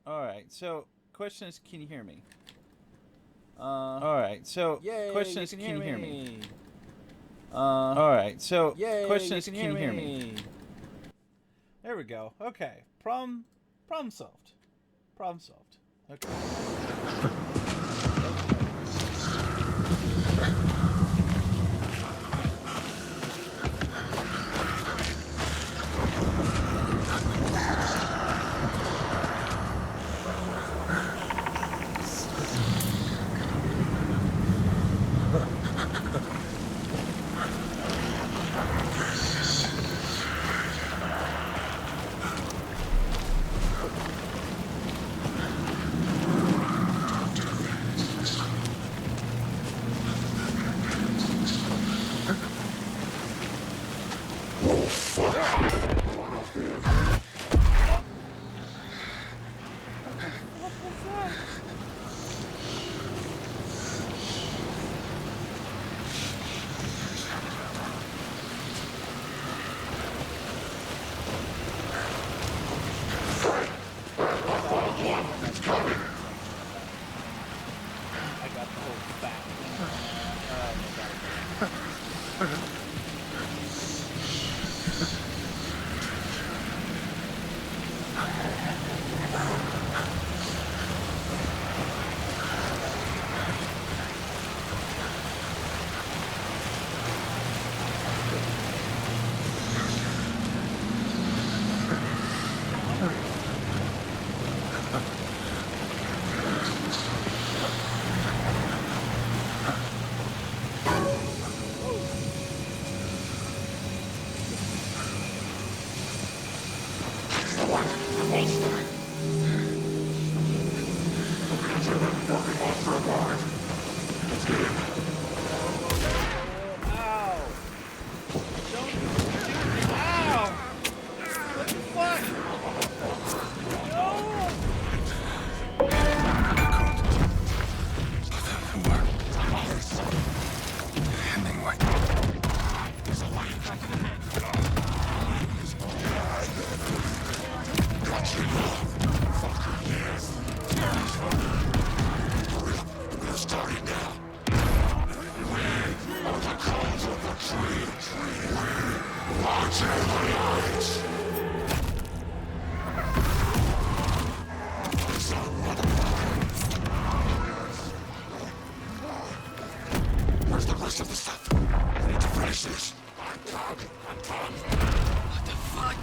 Alright, so question is, can you hear me? Alright, so Yay, question you is, can can you hear me? me. Alright, so Yay, question you is, can can you hear me? There we go. Okay. Problem solved. Problem solved. Okay. What was that? I got the whole fat thing. Ow! Don't shoot! Ow! What the fuck? No! Where's the rest of the stuff? I need to finish this. What the fuck?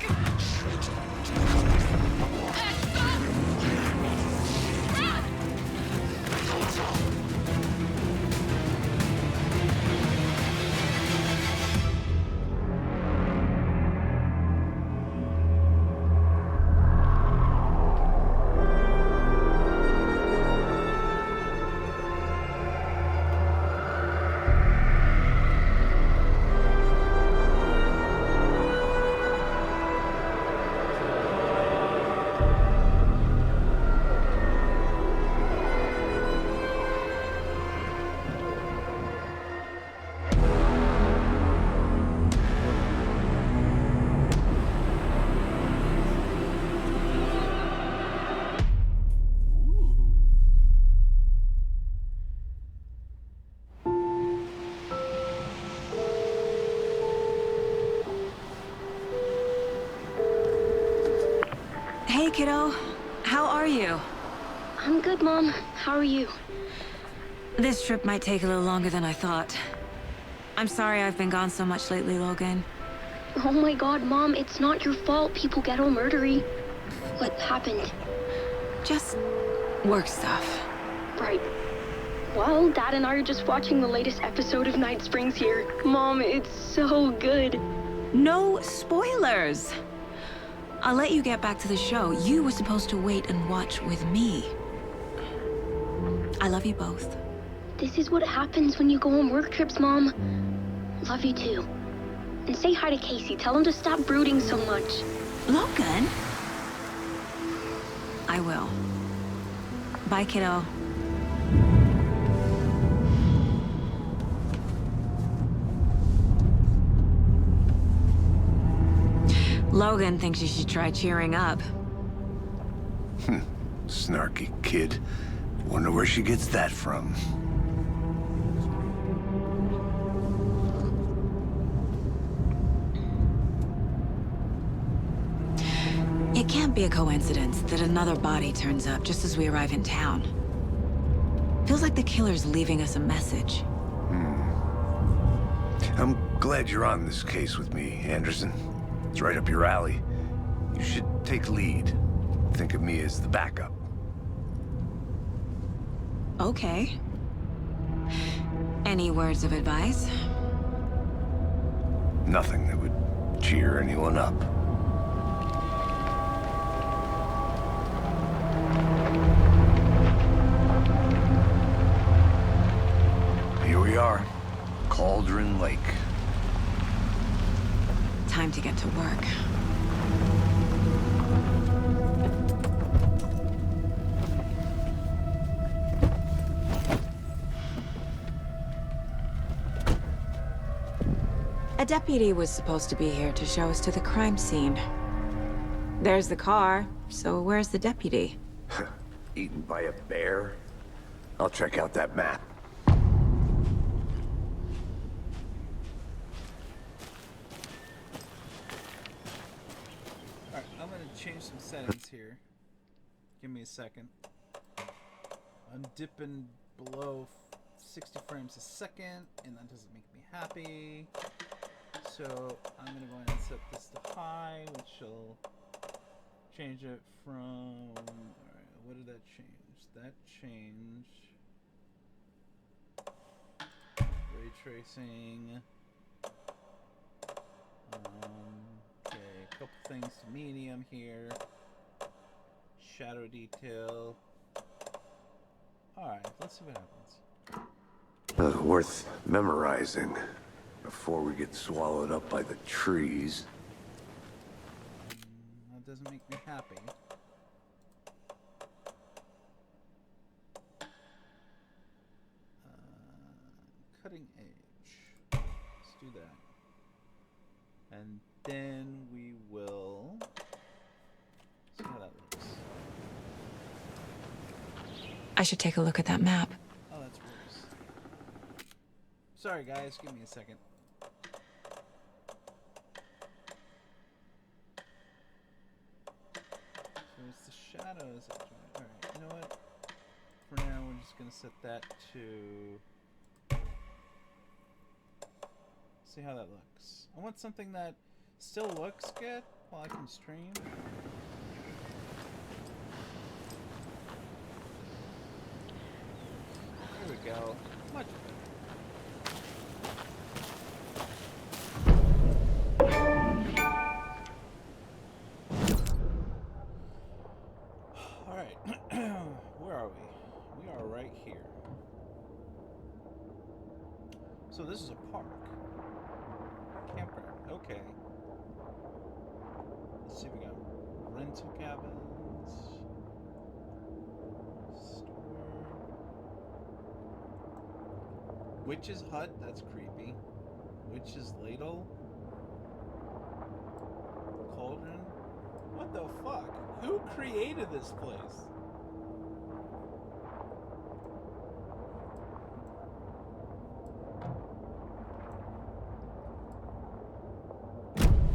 Hey, kiddo. How are you? I'm good, Mom. How are you? This trip might take a little longer than I thought. I'm sorry I've been gone so much lately, Logan. Oh my god, Mom, it's not your fault people get all murdery. What happened? Just work stuff. Right. Well, Dad and I are just watching the latest episode of Night Springs here. Mom, it's so good. No spoilers! I'll let you get back to the show. You were supposed to wait and watch with me. I love you both. This is what happens when you go on work trips, Mom. Love you too. And say hi to Casey. Tell him to stop brooding so much. Logan? I will. Bye, kiddo. Logan thinks you should try cheering up. Snarky kid. Wonder where she gets that from. It can't be a coincidence that another body turns up just as we arrive in town. Feels like the killer's leaving us a message. I'm glad you're on this case with me, Anderson. It's right up your alley. You should take lead. Think of me as the backup. Okay. Any words of advice? Nothing that would cheer anyone up. Here we are. Cauldron Lake. Time to get to work. A deputy was supposed to be here to show us to the crime scene. There's the car, so where's the deputy? Eaten by a bear? I'll check out that map. Alright, I'm gonna change some settings here. Give me a second. I'm dipping below 60 frames a second, and that doesn't make me happy. So I'm gonna go ahead and set this to high, which will change it from. Alright, what did that change? That changed. Ray tracing. Okay, a couple things to medium here. Shadow detail. Alright, let's see what happens. Worth memorizing before we get swallowed up by the trees. That doesn't make me happy. Cutting edge. Let's do that. And then we will see how that looks. I should take a look at that map. Oh, that's worse. Sorry guys, give me a second. So it's the shadows. Alright, you know what? For now, we're just gonna set that to... see how that looks. I want something that still looks good while I can stream. There we go. Much better. Alright. Where are we? We are right here. So this is a park. Campground. Okay. Let's see, we got rental cabins. Store. Witch's hut, that's creepy. Witch's ladle. Cauldron. What the fuck? Who created this place?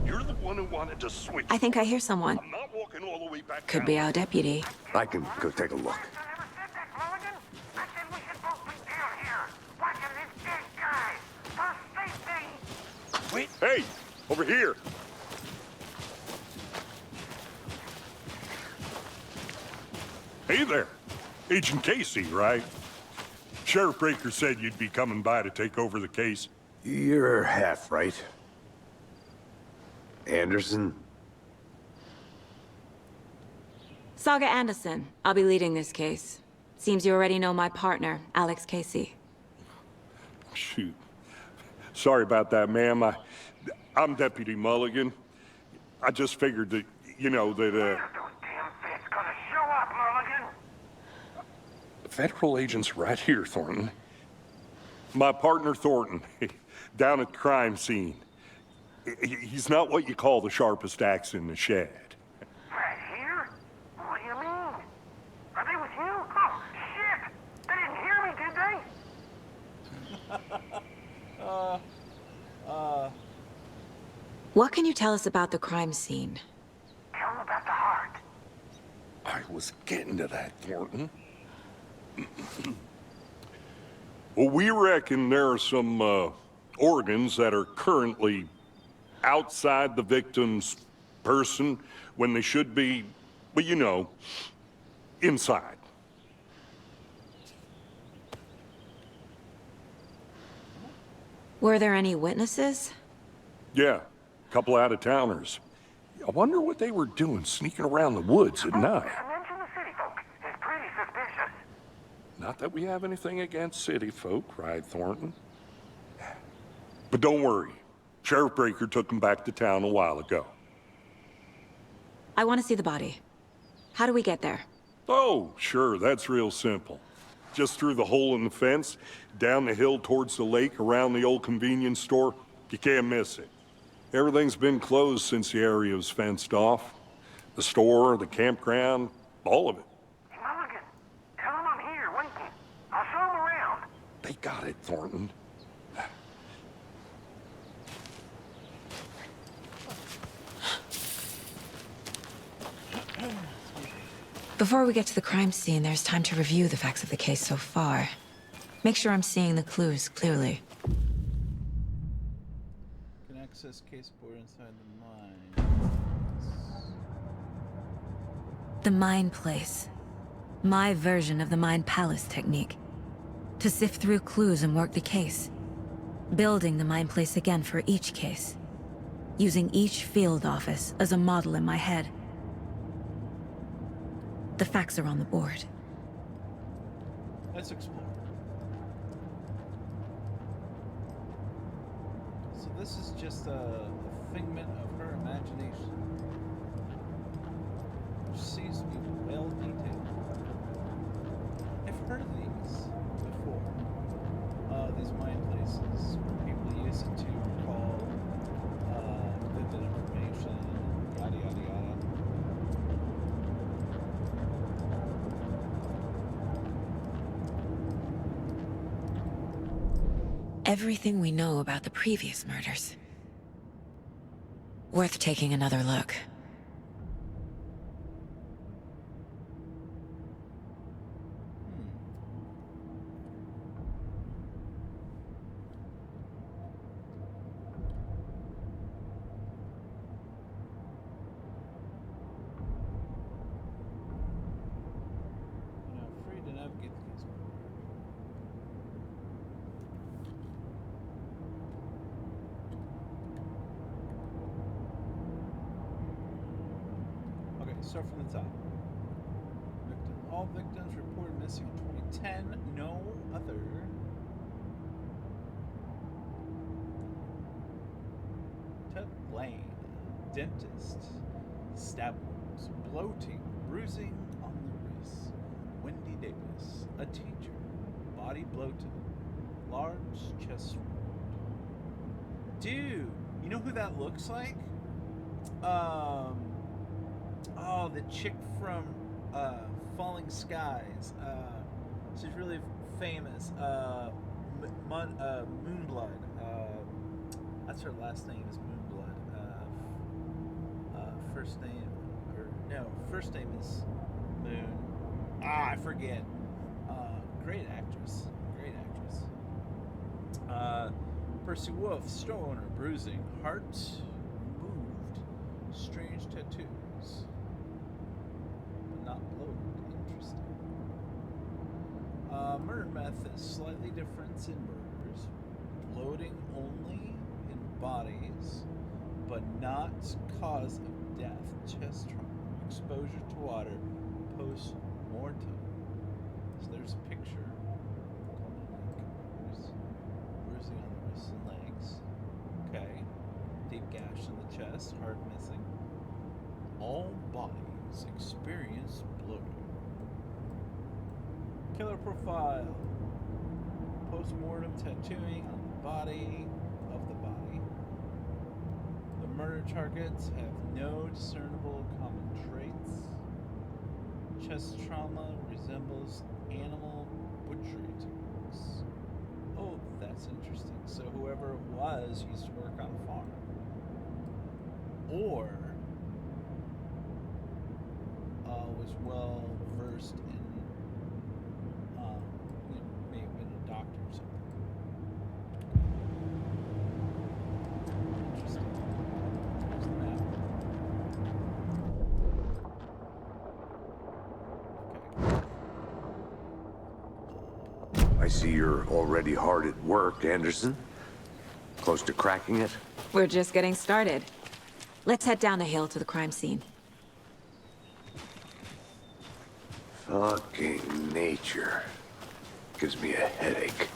You're the one who wanted to switch. I think I hear someone. I'm not walking all the way back Could down. be our deputy. I can go take a look. Wait. Hey, over here. Hey there. Agent Casey, right? Sheriff Breaker said you'd be coming by to take over the case. You're half right. Anderson? Saga Anderson. I'll be leading this case. Seems you already know my partner, Alex Casey. Shoot. Sorry about that, ma'am. I'm Deputy Mulligan. I just figured that, you know, that, Those damn fists gonna show up, Mulligan. federal agent's right here, Thornton. My partner, Thornton, down at the crime scene. He's not what you call the sharpest axe in the shed. Right here? What do you mean? What can you tell us about the crime scene? Tell him about the heart. I was getting to that, Thornton. Well, we reckon there are some organs that are currently outside the victim's person when they should be, well, you know, inside. Were there any witnesses? Yeah, a couple out-of-towners. I wonder what they were doing sneaking around the woods at night. Mention the city folk. It's pretty suspicious. Not that we have anything against city folk, cried Thornton. But don't worry. Sheriff Breaker took them back to town a while ago. I want to see the body. How do we get there? Oh, sure, that's real simple. Just through the hole in the fence, down the hill towards the lake, around the old convenience store. You can't miss it. Everything's been closed since the area was fenced off. The store, the campground, all of it. Hey, Mulligan, tell him I'm here waiting. I'll show him around. They got it, Thornton. Before we get to the crime scene, there's time to review the facts of the case so far. Make sure I'm seeing the clues clearly. Can access case board inside the mine. The Mine Place. My version of the Mine Palace technique. To sift through clues and work the case. Building the Mine Place again for each case. Using each field office as a model in my head. The facts are on the board. Let's explore. So this is just a figment of her imagination, which seems to be well detailed. I've heard of these before. These mine places where people use it to recall vivid information, yada yada yada. Everything we know about the previous murders. Worth taking another look. You're now free to navigate the case. Okay, start from the top. Victim. All victims reported missing in 2010. No other. Ted Lane. Dentist. Stab wounds. Bloating. Bruising on the wrist. Wendy Davis. A teacher. Body bloated. Large chest wound. Dude, you know who that looks like? Oh, the chick from Falling Skies. She's really famous. Moonblood. That's her last name is Moonblood. First name, or no, first name is Moon. I forget. Great actress. Great actress. Percy Wolf, store owner, bruising, heart moved, strange tattoos. Not bloated. Interesting. Murder method slightly different in murders. Bloating only in bodies, but not cause of death. Chest trauma, exposure to water, post-mortem. So there's a picture. Bruising on the wrists and legs. Okay. Deep gash in the chest, heart missing. All bodies experience bloating. Killer profile. Post-mortem tattooing on the body of the body. The murder targets have no discernible common traits. Chest trauma resembles animal butchery techniques. Oh, that's interesting. So whoever it was used to work on a farm. or was well versed in, may have been a doctor or something. Interesting. Here's the map. Okay. I see you're already hard at work, Anderson. Close to cracking it? We're just getting started. Let's head down the hill to the crime scene. Fucking nature. Gives me a headache.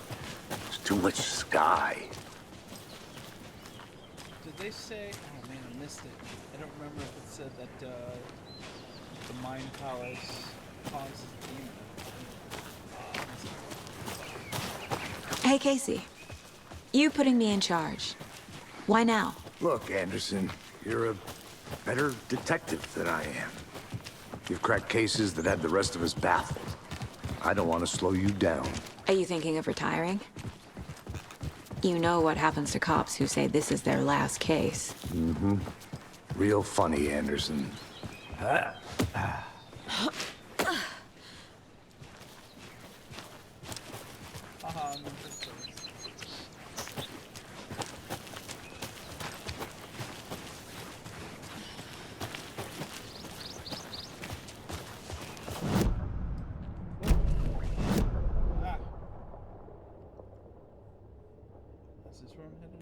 There's too much sky. Did they say? Oh man, I missed it. I don't remember if it said that the Mind Palace causes demons. Hey, Casey. You putting me in charge. Why now? Look, Anderson, you're a better detective than I am. You've cracked cases that had the rest of us baffled. I don't want to slow you down. Are you thinking of retiring? You know what happens to cops who say this is their last case. Mm-hmm. Real funny, Anderson. Is this where I'm headed?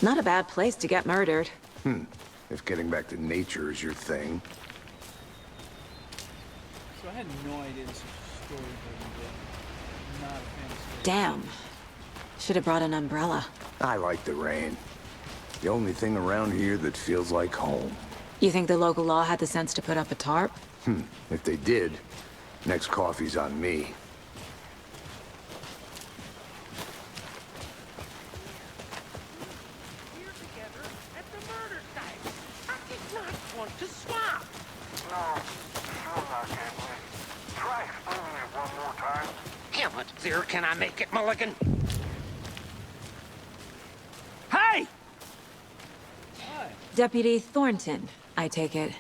Not a bad place to get murdered. If getting back to nature is your thing. So I had no idea this was a storyboarding game. Not a fan of storyboarding. Damn. Should have brought an umbrella. I like the rain. The only thing around here that feels like home. You think the local law had the sense to put up a tarp? If they did, next coffee's on me. Here together at the murder site. I did not want to swap. No, sure not, Henry. Try explaining it one more time. Damn it, there can I make it, Mulligan? Hey! Hi. Deputy Thornton, I take it.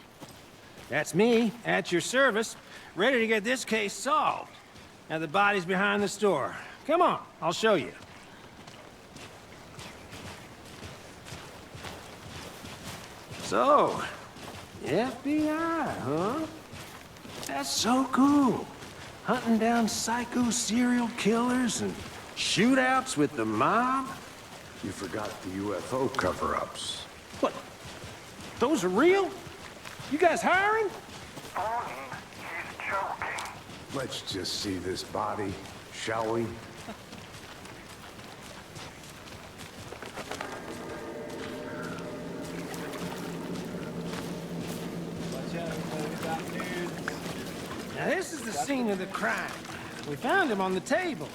That's me, at your service, ready to get this case solved. Now the body's behind the store. Come on, I'll show you. So, FBI, huh? That's so cool. Hunting down psycho serial killers and shootouts with the mob. You forgot the UFO cover-ups. What? Those are real? You guys hiring? Thornton, he's joking. Let's just see this body, shall we? Watch out, everybody. We got nudes. Now this is the scene of the crime. We found him on the table.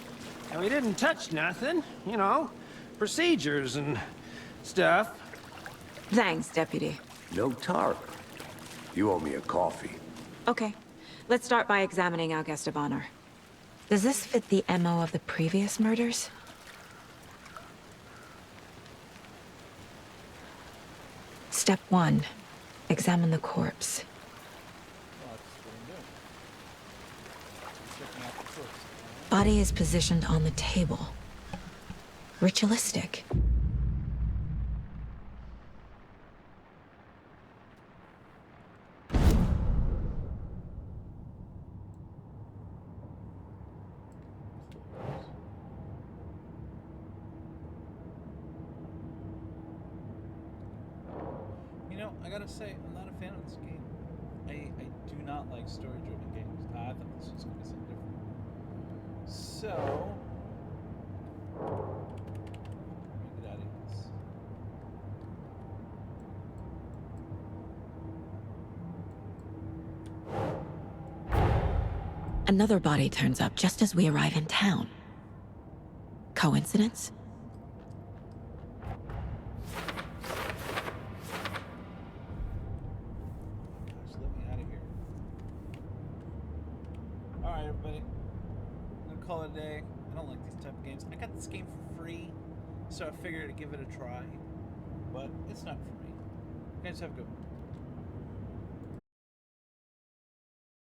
And we didn't touch nothing, you know, procedures and stuff. Thanks, Deputy. No tarp. You owe me a coffee. Okay. Let's start by examining our guest of honor. Does this fit the MO of the previous murders? Step 1. Examine the corpse. Well, that's what I'm doing. Checking out the corpse. Body is positioned on the table. Ritualistic. You know, I gotta say, I'm not a fan of this game. I do not like story-driven games. I thought this was gonna be something different. So, let me get out of this. Another body turns up just as we arrive in town. Coincidence? Just let me out of here. Alright, everybody. I'm gonna call it a day. I don't like these type of games. I got this game for free, so I figured I'd give it a try. But it's not for me. You guys have a good one.